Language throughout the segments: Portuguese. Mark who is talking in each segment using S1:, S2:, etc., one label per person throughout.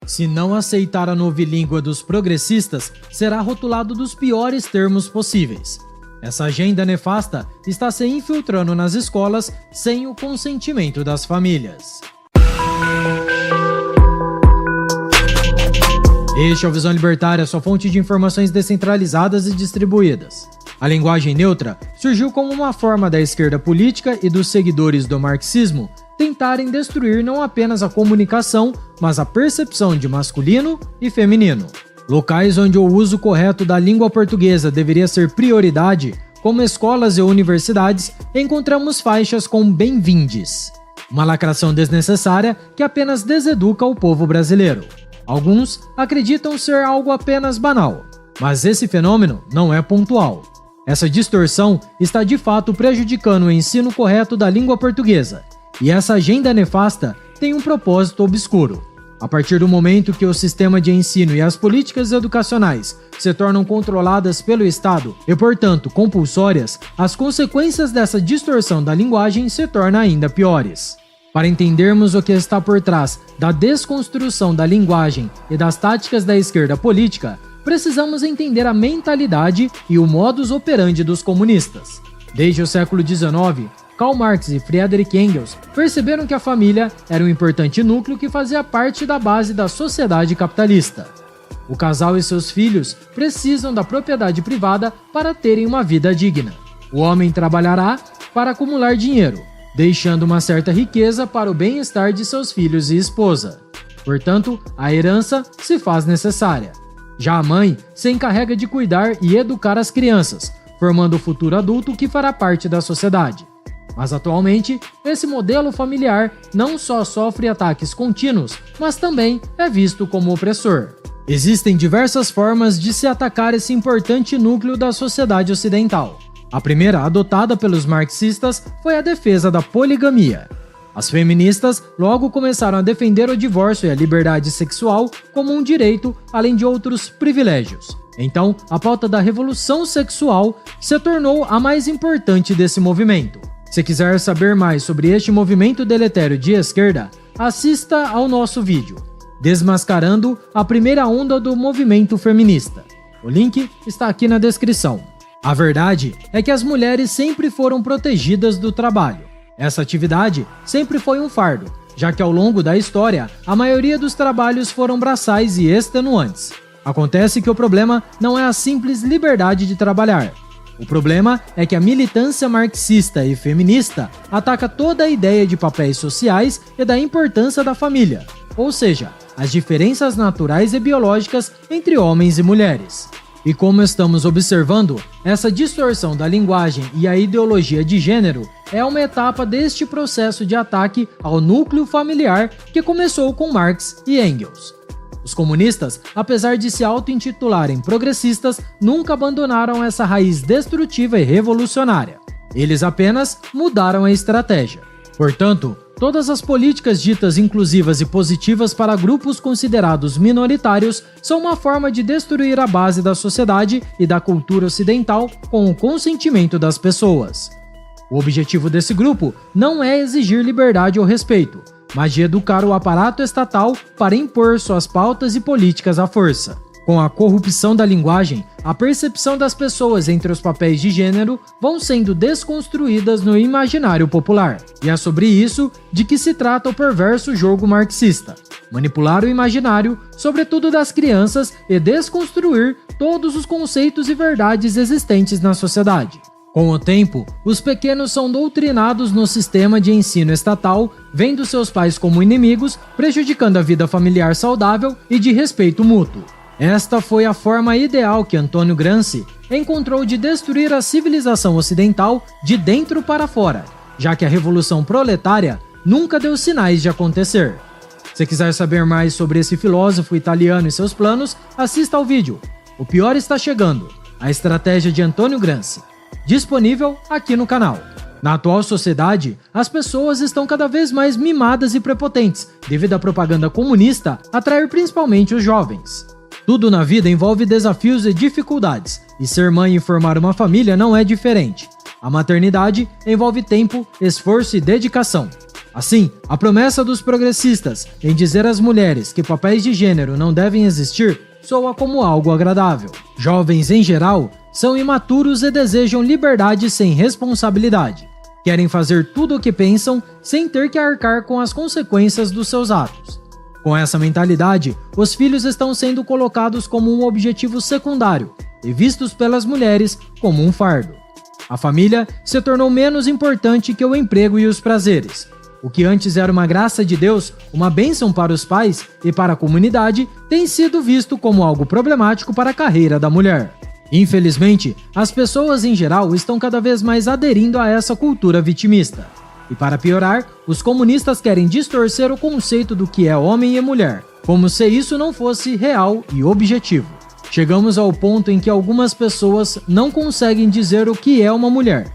S1: Se não aceitar a novilíngua dos progressistas, será rotulado dos piores termos possíveis. Essa agenda nefasta está se infiltrando nas escolas sem o consentimento das famílias. Este é o Visão Libertária, sua fonte de informações descentralizadas e distribuídas. A linguagem neutra surgiu como uma forma da esquerda política e dos seguidores do marxismo tentarem destruir não apenas a comunicação, mas a percepção de masculino e feminino. Locais onde o uso correto da língua portuguesa deveria ser prioridade, como escolas e universidades, encontramos faixas com bem-vindes. Uma lacração desnecessária que apenas deseduca o povo brasileiro. Alguns acreditam ser algo apenas banal, mas esse fenômeno não é pontual. Essa distorção está de fato prejudicando o ensino correto da língua portuguesa, e essa agenda nefasta tem um propósito obscuro. A partir do momento que o sistema de ensino e as políticas educacionais se tornam controladas pelo Estado e, portanto, compulsórias, as consequências dessa distorção da linguagem se tornam ainda piores. Para entendermos o que está por trás da desconstrução da linguagem e das táticas da esquerda política, precisamos entender a mentalidade e o modus operandi dos comunistas. Desde o século XIX, Karl Marx e Friedrich Engels perceberam que a família era um importante núcleo que fazia parte da base da sociedade capitalista. O casal e seus filhos precisam da propriedade privada para terem uma vida digna. O homem trabalhará para acumular dinheiro, deixando uma certa riqueza para o bem-estar de seus filhos e esposa. Portanto, a herança se faz necessária. Já a mãe se encarrega de cuidar e educar as crianças, formando o futuro adulto que fará parte da sociedade. Mas atualmente, esse modelo familiar não só sofre ataques contínuos, mas também é visto como opressor. Existem diversas formas de se atacar esse importante núcleo da sociedade ocidental. A primeira, adotada pelos marxistas, foi a defesa da poligamia. As feministas logo começaram a defender o divórcio e a liberdade sexual como um direito, além de outros privilégios. Então, a pauta da revolução sexual se tornou a mais importante desse movimento. Se quiser saber mais sobre este movimento deletério de esquerda, assista ao nosso vídeo, Desmascarando a Primeira Onda do Movimento Feminista. O link está aqui na descrição. A verdade é que as mulheres sempre foram protegidas do trabalho. Essa atividade sempre foi um fardo, já que ao longo da história, a maioria dos trabalhos foram braçais e extenuantes. Acontece que o problema não é a simples liberdade de trabalhar. O problema é que a militância marxista e feminista ataca toda a ideia de papéis sociais e da importância da família, ou seja, as diferenças naturais e biológicas entre homens e mulheres. E como estamos observando, essa distorção da linguagem e a ideologia de gênero é uma etapa deste processo de ataque ao núcleo familiar que começou com Marx e Engels. Os comunistas, apesar de se auto-intitularem progressistas, nunca abandonaram essa raiz destrutiva e revolucionária. Eles apenas mudaram a estratégia. Portanto, todas as políticas ditas inclusivas e positivas para grupos considerados minoritários são uma forma de destruir a base da sociedade e da cultura ocidental com o consentimento das pessoas. O objetivo desse grupo não é exigir liberdade ou respeito, mas de educar o aparato estatal para impor suas pautas e políticas à força. Com a corrupção da linguagem, a percepção das pessoas entre os papéis de gênero vão sendo desconstruídas no imaginário popular. E é sobre isso de que se trata o perverso jogo marxista. Manipular o imaginário, sobretudo das crianças, e desconstruir todos os conceitos e verdades existentes na sociedade. Com o tempo, os pequenos são doutrinados no sistema de ensino estatal, vendo seus pais como inimigos, prejudicando a vida familiar saudável e de respeito mútuo. Esta foi a forma ideal que Antônio Gramsci encontrou de destruir a civilização ocidental de dentro para fora, já que a Revolução Proletária nunca deu sinais de acontecer. Se quiser saber mais sobre esse filósofo italiano e seus planos, assista ao vídeo O Pior Está Chegando, a estratégia de Antônio Gramsci, disponível aqui no canal. Na atual sociedade, as pessoas estão cada vez mais mimadas e prepotentes, devido à propaganda comunista atrair principalmente os jovens. Tudo na vida envolve desafios e dificuldades, e ser mãe e formar uma família não é diferente. A maternidade envolve tempo, esforço e dedicação. Assim, a promessa dos progressistas em dizer às mulheres que papéis de gênero não devem existir soa como algo agradável. Jovens, em geral, são imaturos e desejam liberdade sem responsabilidade. Querem fazer tudo o que pensam sem ter que arcar com as consequências dos seus atos. Com essa mentalidade, os filhos estão sendo colocados como um objetivo secundário e vistos pelas mulheres como um fardo. A família se tornou menos importante que o emprego e os prazeres. O que antes era uma graça de Deus, uma bênção para os pais e para a comunidade, tem sido visto como algo problemático para a carreira da mulher. Infelizmente, as pessoas em geral estão cada vez mais aderindo a essa cultura vitimista. E para piorar, os comunistas querem distorcer o conceito do que é homem e mulher, como se isso não fosse real e objetivo. Chegamos ao ponto em que algumas pessoas não conseguem dizer o que é uma mulher.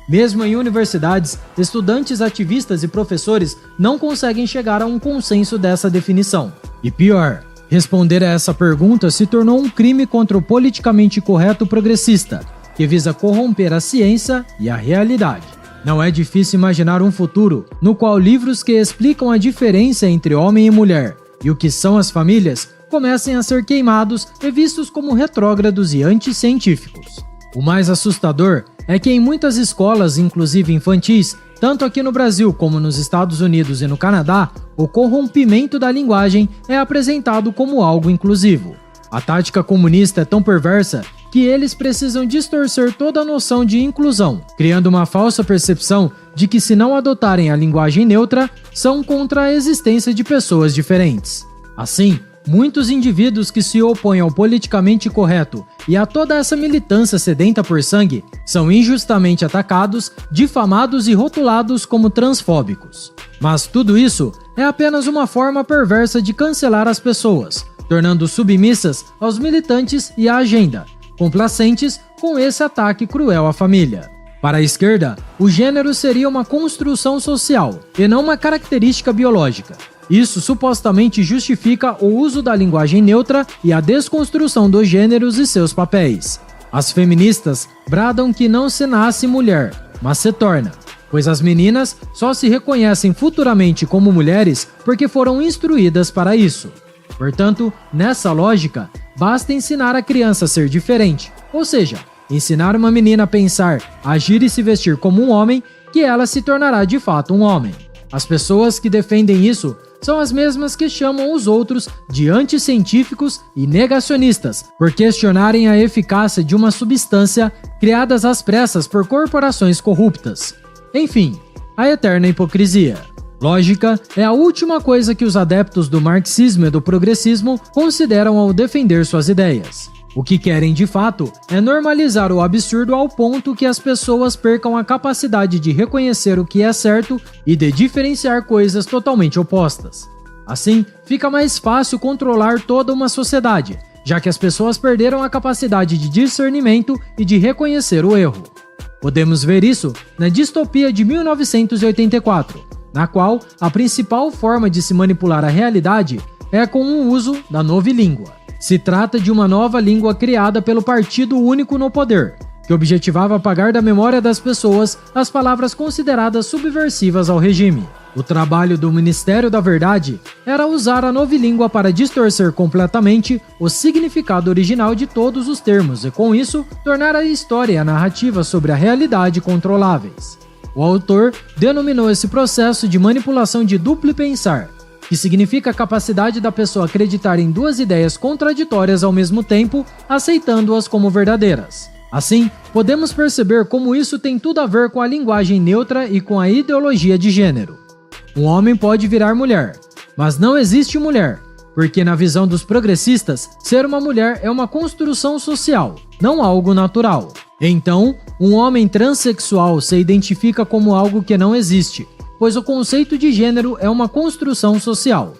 S1: Mesmo em universidades, estudantes, ativistas e professores não conseguem chegar a um consenso dessa definição. E pior, responder a essa pergunta se tornou um crime contra o politicamente correto progressista, que visa corromper a ciência e a realidade. Não é difícil imaginar um futuro no qual livros que explicam a diferença entre homem e mulher e o que são as famílias comecem a ser queimados e vistos como retrógrados e anticientíficos. O mais assustador é que em muitas escolas, inclusive infantis, tanto aqui no Brasil como nos Estados Unidos e no Canadá, o corrompimento da linguagem é apresentado como algo inclusivo. A tática comunista é tão perversa que eles precisam distorcer toda a noção de inclusão, criando uma falsa percepção de que, se não adotarem a linguagem neutra, são contra a existência de pessoas diferentes. Assim, muitos indivíduos que se opõem ao politicamente correto e a toda essa militância sedenta por sangue são injustamente atacados, difamados e rotulados como transfóbicos. Mas tudo isso é apenas uma forma perversa de cancelar as pessoas, tornando submissas aos militantes e à agenda, complacentes com esse ataque cruel à família. Para a esquerda, o gênero seria uma construção social e não uma característica biológica. Isso supostamente justifica o uso da linguagem neutra e a desconstrução dos gêneros e seus papéis. As feministas bradam que não se nasce mulher, mas se torna, pois as meninas só se reconhecem futuramente como mulheres porque foram instruídas para isso. Portanto, nessa lógica, basta ensinar a criança a ser diferente, ou seja, ensinar uma menina a pensar, agir e se vestir como um homem, que ela se tornará de fato um homem. As pessoas que defendem isso são as mesmas que chamam os outros de anticientíficos e negacionistas por questionarem a eficácia de uma substância criadas às pressas por corporações corruptas. Enfim, a eterna hipocrisia. Lógica é a última coisa que os adeptos do marxismo e do progressismo consideram ao defender suas ideias. O que querem de fato é normalizar o absurdo ao ponto que as pessoas percam a capacidade de reconhecer o que é certo e de diferenciar coisas totalmente opostas. Assim, fica mais fácil controlar toda uma sociedade, já que as pessoas perderam a capacidade de discernimento e de reconhecer o erro. Podemos ver isso na distopia de 1984, na qual a principal forma de se manipular a realidade é com o uso da novilíngua. Se trata de uma nova língua criada pelo Partido Único no poder, que objetivava apagar da memória das pessoas as palavras consideradas subversivas ao regime. O trabalho do Ministério da Verdade era usar a novilíngua para distorcer completamente o significado original de todos os termos e, com isso, tornar a história e a narrativa sobre a realidade controláveis. O autor denominou esse processo de manipulação de duplo pensar, que significa a capacidade da pessoa acreditar em duas ideias contraditórias ao mesmo tempo, aceitando-as como verdadeiras. Assim, podemos perceber como isso tem tudo a ver com a linguagem neutra e com a ideologia de gênero. Um homem pode virar mulher, mas não existe mulher, porque na visão dos progressistas, ser uma mulher é uma construção social, não algo natural. Então, um homem transexual se identifica como algo que não existe, pois o conceito de gênero é uma construção social.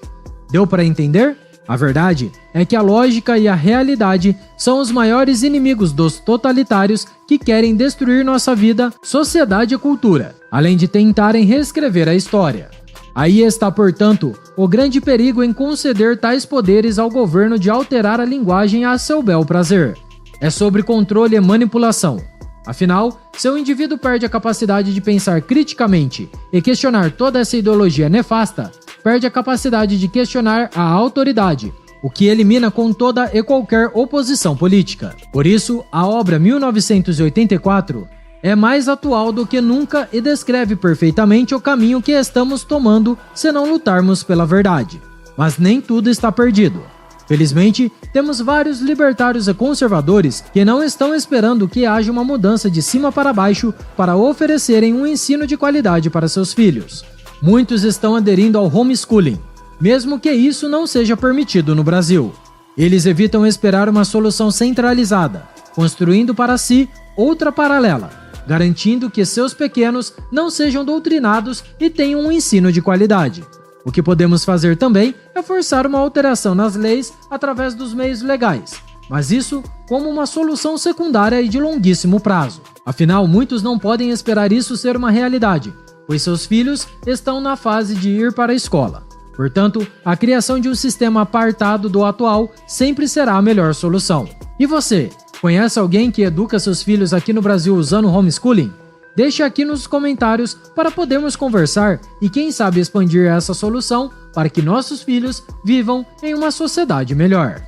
S1: Deu para entender? A verdade é que a lógica e a realidade são os maiores inimigos dos totalitários que querem destruir nossa vida, sociedade e cultura, além de tentarem reescrever a história. Aí está, portanto, o grande perigo em conceder tais poderes ao governo de alterar a linguagem a seu bel prazer. É sobre controle e manipulação. Afinal, se o indivíduo perde a capacidade de pensar criticamente e questionar toda essa ideologia nefasta, perde a capacidade de questionar a autoridade, o que elimina com toda e qualquer oposição política. Por isso, a obra 1984 é mais atual do que nunca e descreve perfeitamente o caminho que estamos tomando se não lutarmos pela verdade. Mas nem tudo está perdido. Felizmente, temos vários libertários e conservadores que não estão esperando que haja uma mudança de cima para baixo para oferecerem um ensino de qualidade para seus filhos. Muitos estão aderindo ao homeschooling, mesmo que isso não seja permitido no Brasil. Eles evitam esperar uma solução centralizada, construindo para si outra paralela, garantindo que seus pequenos não sejam doutrinados e tenham um ensino de qualidade. O que podemos fazer também é forçar uma alteração nas leis através dos meios legais, mas isso como uma solução secundária e de longuíssimo prazo. Afinal, muitos não podem esperar isso ser uma realidade, pois seus filhos estão na fase de ir para a escola. Portanto, a criação de um sistema apartado do atual sempre será a melhor solução. E você, conhece alguém que educa seus filhos aqui no Brasil usando homeschooling? Deixe aqui nos comentários para podermos conversar e quem sabe expandir essa solução para que nossos filhos vivam em uma sociedade melhor.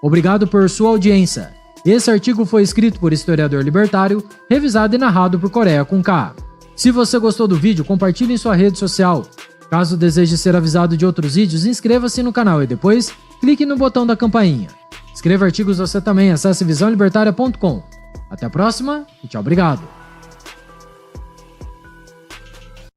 S1: Obrigado por sua audiência. Esse artigo foi escrito por historiador libertário, revisado e narrado por Coreia com K. Se você gostou do vídeo, compartilhe em sua rede social. Caso deseje ser avisado de outros vídeos, inscreva-se no canal e depois clique no botão da campainha. Escreva artigos você também, acesse visãolibertaria.com. Até a próxima e tchau, obrigado.